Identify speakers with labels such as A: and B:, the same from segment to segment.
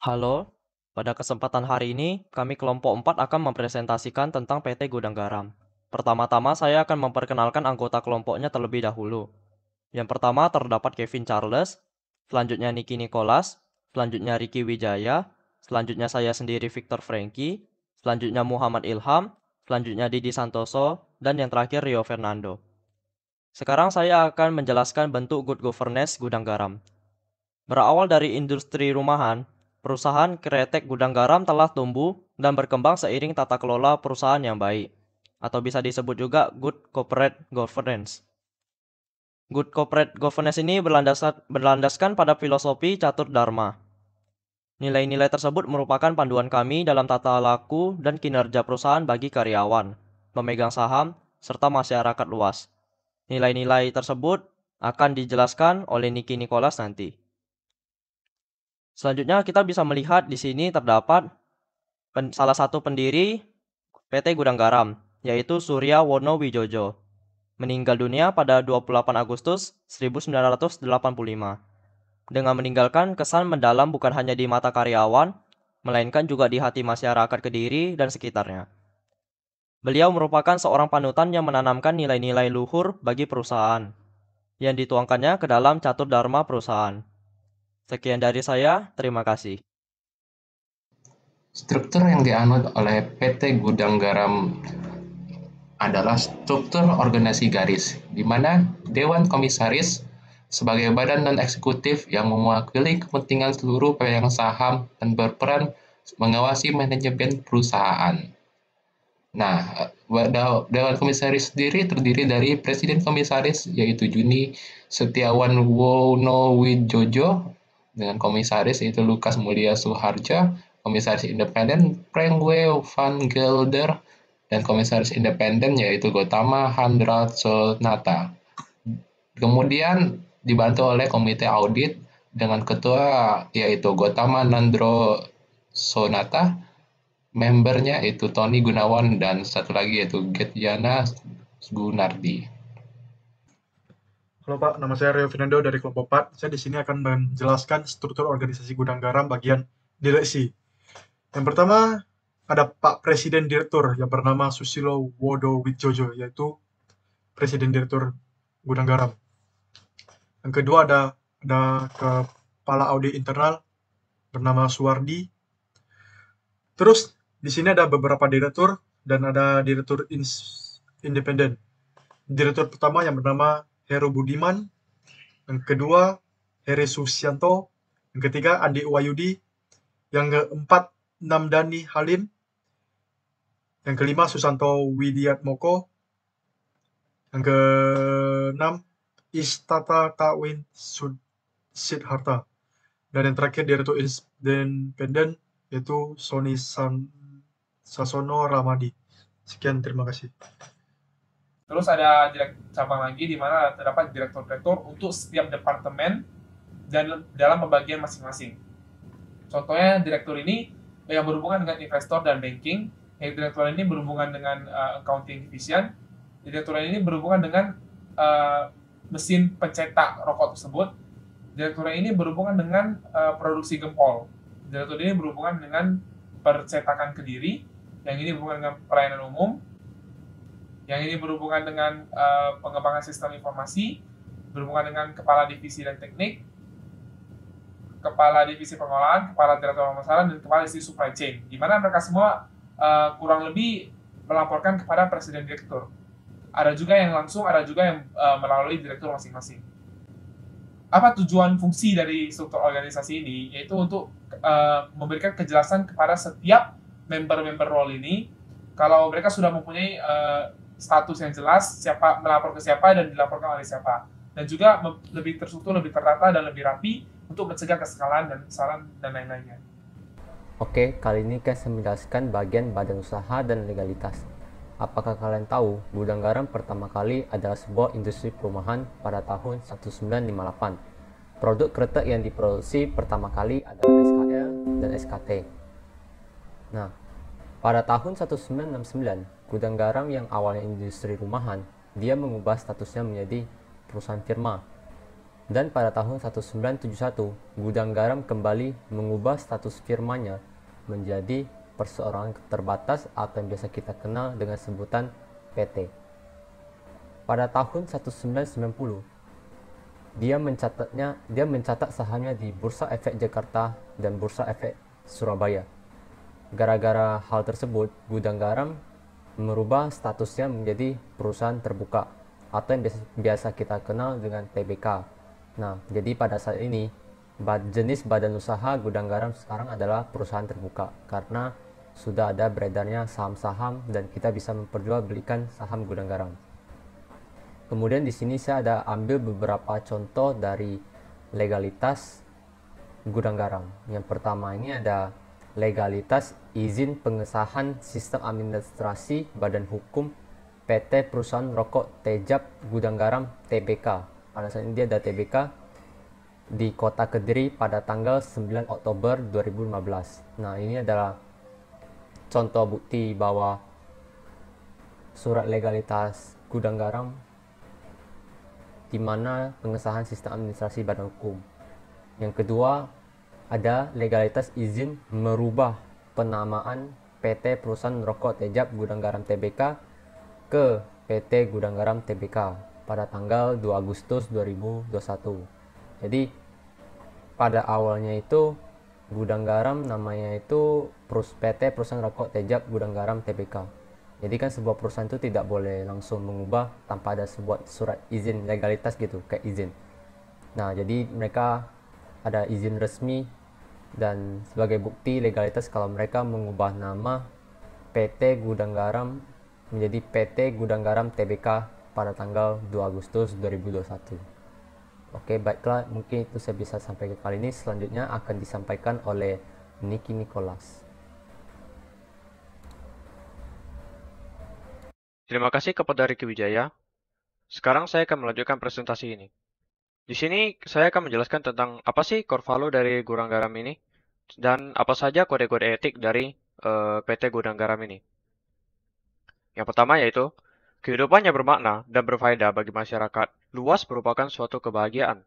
A: Halo, pada kesempatan hari ini kami kelompok 4 akan mempresentasikan tentang PT Gudang Garam. Pertama-tama saya akan memperkenalkan anggota kelompoknya terlebih dahulu. Yang pertama terdapat Kevin Charles, selanjutnya Niki Nicholas, selanjutnya Ricky Wijaya, selanjutnya saya sendiri Victor Franky, selanjutnya Muhammad Ilham, selanjutnya Didi Santoso, dan yang terakhir Rio Fernando. Sekarang saya akan menjelaskan bentuk good governance gudang garam. Berawal dari industri rumahan, perusahaan kretek gudang garam telah tumbuh dan berkembang seiring tata kelola perusahaan yang baik, atau bisa disebut juga good corporate governance. Good corporate governance ini berlandaskan pada filosofi catur dharma. Nilai-nilai tersebut merupakan panduan kami dalam tata laku dan kinerja perusahaan bagi karyawan, pemegang saham, serta masyarakat luas. Nilai-nilai tersebut akan dijelaskan oleh Niki Nicholas nanti. Selanjutnya kita bisa melihat di sini terdapat salah satu pendiri PT Gudang Garam, yaitu Surya Wono Wijojo, meninggal dunia pada 28 Agustus 1985, dengan meninggalkan kesan mendalam bukan hanya di mata karyawan, melainkan juga di hati masyarakat Kediri dan sekitarnya. Beliau merupakan seorang panutan yang menanamkan nilai-nilai luhur bagi perusahaan, yang dituangkannya ke dalam catur dharma perusahaan. Sekian dari saya, terima kasih.
B: Struktur yang dianut oleh PT Gudang Garam adalah struktur organisasi garis, di mana Dewan Komisaris sebagai badan non-eksekutif yang mewakili kepentingan seluruh pemegang saham dan berperan mengawasi manajemen perusahaan. Nah, Dewan Komisaris sendiri terdiri dari Presiden Komisaris yaitu Juni Setiawan Wonowijojo dengan Komisaris yaitu Lukas Mulia Suharja, Komisaris Independen Prengwe van Gelder, dan Komisaris Independen yaitu Gotama Sonata. Kemudian dibantu oleh Komite Audit dengan Ketua yaitu Gotama Nandro Sonata, membernya itu Tony Gunawan, dan satu lagi yaitu Getyana Gunardi.
C: Halo Pak, nama saya Rio Fernando dari kelompok 4. Saya di sini akan menjelaskan struktur organisasi gudang garam bagian direksi. Yang pertama, ada Pak Presiden Direktur yang bernama Susilo Wodo Widjojo, yaitu Presiden Direktur Gudang Garam. Yang kedua ada Kepala Audit Internal bernama Suwardi. Terus di sini ada beberapa direktur dan ada direktur independen. Direktur pertama yang bernama Heru Budiman, yang kedua Heri Susianto, yang ketiga Andi Wayudi, yang keempat Namdani Halim, yang kelima Susanto Widiatmoko, yang keenam Istata Tawin Sidharta, dan yang terakhir direktur independen yaitu Sony Sasono Ramadi. Sekian, terima kasih.
D: Terus ada cabang lagi di mana terdapat direktur-direktur untuk setiap departemen dan dalam pembagian masing-masing. Contohnya direktur ini yang berhubungan dengan investor dan banking, direktur ini berhubungan dengan accounting division, direktur ini berhubungan dengan mesin pencetak rokok tersebut, direktur ini berhubungan dengan produksi gempol, direktur ini berhubungan dengan percetakan Kediri, yang ini berhubungan dengan pelayanan umum, yang ini berhubungan dengan pengembangan sistem informasi, berhubungan dengan kepala divisi dan teknik, kepala divisi pengolahan, kepala direktur pemasaran, dan kepala divisi supply chain, di mana mereka semua kurang lebih melaporkan kepada presiden direktur. Ada juga yang langsung, ada juga yang melalui direktur masing-masing. Apa tujuan fungsi dari struktur organisasi ini? Yaitu untuk memberikan kejelasan kepada setiap member-member role ini, kalau mereka sudah mempunyai status yang jelas, siapa melapor ke siapa dan dilaporkan oleh siapa, dan juga lebih terstruktur, lebih terdata, dan lebih rapi untuk mencegah kesalahan dan kesalahan dan lain-lainnya.
E: Oke, kali ini saya menjelaskan bagian badan usaha dan legalitas. Apakah kalian tahu gudang garam pertama kali adalah sebuah industri perumahan pada tahun 1958. Produk kretek yang diproduksi pertama kali adalah SKL dan SKT. Nah, pada tahun 1969, gudang garam yang awalnya industri rumahan, dia mengubah statusnya menjadi perusahaan firma. Dan pada tahun 1971, Gudang Garam kembali mengubah status firmanya menjadi perseorangan terbatas atau yang biasa kita kenal dengan sebutan PT. Pada tahun 1990, dia mencatat sahamnya di Bursa Efek Jakarta dan Bursa Efek Surabaya. Gara-gara hal tersebut, Gudang Garam merubah statusnya menjadi perusahaan terbuka atau yang biasa kita kenal dengan TBK. Nah, jadi pada saat ini jenis badan usaha Gudang Garam sekarang adalah perusahaan terbuka karena sudah ada beredarnya saham-saham dan kita bisa memperjualbelikan saham Gudang Garam. Kemudian di sini saya ada ambil beberapa contoh dari legalitas Gudang Garam. Yang pertama ini ada legalitas izin pengesahan sistem administrasi Badan Hukum PT Perusahaan Rokok Tejab Gudang Garam TBK. Pada saat ini dia ada TBK di Kota Kediri pada tanggal 9 Oktober 2015. Nah, ini adalah contoh bukti bahwa surat legalitas Gudang Garam di mana pengesahan sistem administrasi Badan Hukum. Yang kedua, ada legalitas izin merubah penamaan PT Perusahaan Rokok Tejab Gudang Garam TBK ke PT Gudang Garam TBK pada tanggal 2 Agustus 2021. Jadi pada awalnya itu Gudang Garam namanya itu PT Perusahaan Rokok Tejab Gudang Garam TBK. Jadi kan sebuah perusahaan itu tidak boleh langsung mengubah tanpa ada sebuah surat izin legalitas gitu, kayak izin. Nah, jadi mereka ada izin resmi dan sebagai bukti legalitas kalau mereka mengubah nama PT Gudang Garam menjadi PT Gudang Garam TBK pada tanggal 2 Agustus 2021. Oke, baiklah, mungkin itu saya bisa sampaikan kali ini. Selanjutnya akan disampaikan oleh Niki Nicholas.
A: Terima kasih kepada Ricky Wijaya. Sekarang saya akan melanjutkan presentasi ini. Di sini saya akan menjelaskan tentang apa sih core value dari Gudang Garam ini dan apa saja kode-kode etik dari PT Gudang Garam ini. Yang pertama yaitu kehidupan yang bermakna dan berfaedah bagi masyarakat luas merupakan suatu kebahagiaan.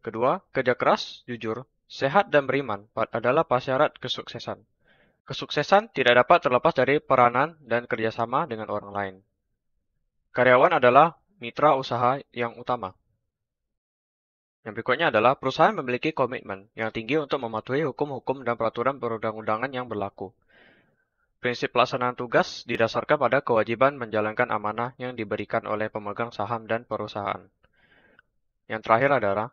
A: Kedua, kerja keras, jujur, sehat dan beriman adalah prasyarat kesuksesan. Kesuksesan tidak dapat terlepas dari peranan dan kerjasama dengan orang lain. Karyawan adalah mitra usaha yang utama. Yang berikutnya adalah perusahaan memiliki komitmen yang tinggi untuk mematuhi hukum-hukum dan peraturan perundang-undangan yang berlaku. Prinsip pelaksanaan tugas didasarkan pada kewajiban menjalankan amanah yang diberikan oleh pemegang saham dan perusahaan. Yang terakhir adalah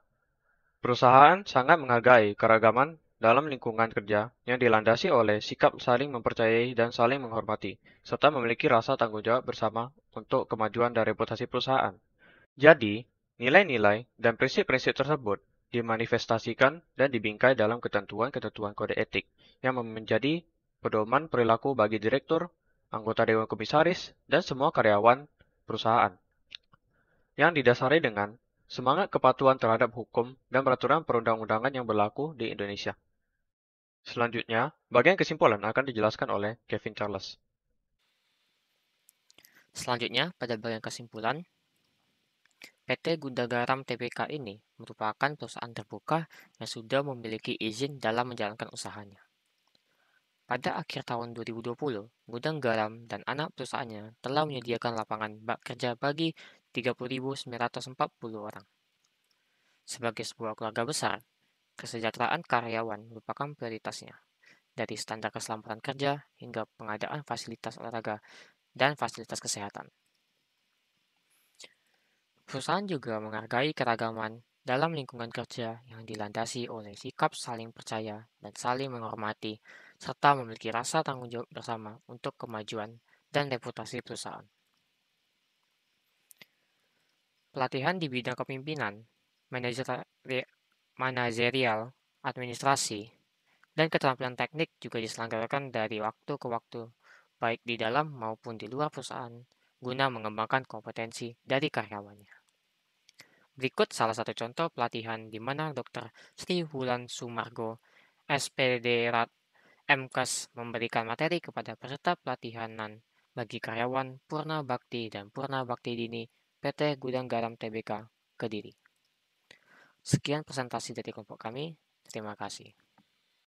A: perusahaan sangat menghargai keragaman dalam lingkungan kerja yang dilandasi oleh sikap saling mempercayai dan saling menghormati, serta memiliki rasa tanggung jawab bersama untuk kemajuan dan reputasi perusahaan. Jadi, nilai-nilai dan prinsip-prinsip tersebut dimanifestasikan dan dibingkai dalam ketentuan-ketentuan kode etik yang menjadi pedoman perilaku bagi direktur, anggota dewan komisaris, dan semua karyawan perusahaan, yang didasari dengan semangat kepatuhan terhadap hukum dan peraturan perundang-undangan yang berlaku di Indonesia. Selanjutnya, bagian kesimpulan akan dijelaskan oleh Kevin Charles.
F: Selanjutnya, pada bagian kesimpulan, PT Gudang Garam TBK ini merupakan perusahaan terbuka yang sudah memiliki izin dalam menjalankan usahanya. Pada akhir tahun 2020, Gudang Garam dan anak perusahaannya telah menyediakan lapangan kerja bagi 30.940 orang. Sebagai sebuah keluarga besar, kesejahteraan karyawan merupakan prioritasnya, dari standar keselamatan kerja hingga pengadaan fasilitas olahraga dan fasilitas kesehatan. Perusahaan juga menghargai keragaman dalam lingkungan kerja yang dilandasi oleh sikap saling percaya dan saling menghormati, serta memiliki rasa tanggung jawab bersama untuk kemajuan dan reputasi perusahaan. Pelatihan di bidang kepemimpinan, manajerial, administrasi, dan keterampilan teknik juga diselenggarakan dari waktu ke waktu, baik di dalam maupun di luar perusahaan, guna mengembangkan kompetensi dari karyawannya. Berikut salah satu contoh pelatihan di mana Dr. Sri Wulan Sumargo, SPD Rat MKes memberikan materi kepada peserta pelatihanan bagi karyawan Purna Bakti dan Purna Bakti Dini PT Gudang Garam TBK Kediri. Sekian presentasi dari kelompok kami. Terima kasih.